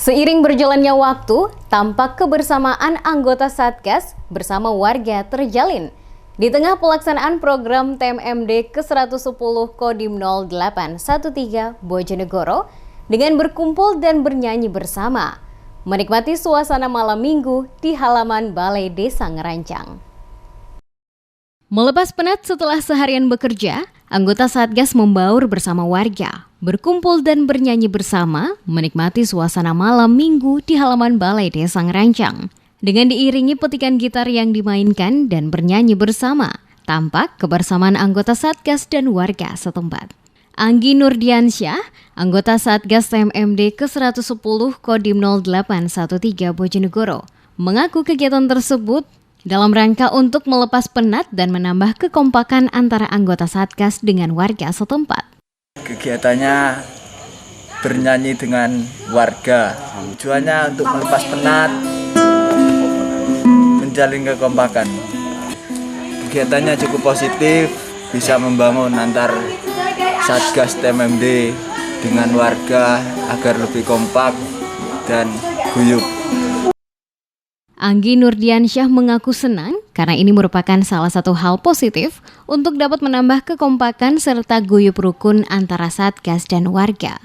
Seiring berjalannya waktu, tampak kebersamaan anggota Satgas bersama warga terjalin. Di tengah pelaksanaan program TMMD ke-110 Kodim 0813 Bojonegoro dengan berkumpul dan bernyanyi bersama, menikmati suasana malam minggu di halaman Balai Desa Ngerancang. Melepas penat setelah seharian bekerja, anggota Satgas membaur bersama warga, berkumpul dan bernyanyi bersama, menikmati suasana malam minggu di halaman Balai Desa Ngerancang. Dengan diiringi petikan gitar yang dimainkan dan bernyanyi bersama, tampak kebersamaan anggota Satgas dan warga setempat. Anggi Nurdiansyah, anggota Satgas TMMD ke-110 Kodim 0813 Bojonegoro, mengaku kegiatan tersebut dalam rangka untuk melepas penat dan menambah kekompakan antara anggota Satgas dengan warga setempat. Kegiatannya bernyanyi dengan warga, tujuannya untuk melepas penat, menjalin kekompakan. Kegiatannya cukup positif, bisa membangun antar Satgas TMMD dengan warga agar lebih kompak dan guyup. Anggi Nurdiansyah mengaku senang karena ini merupakan salah satu hal positif untuk dapat menambah kekompakan serta guyup rukun antara Satgas dan warga.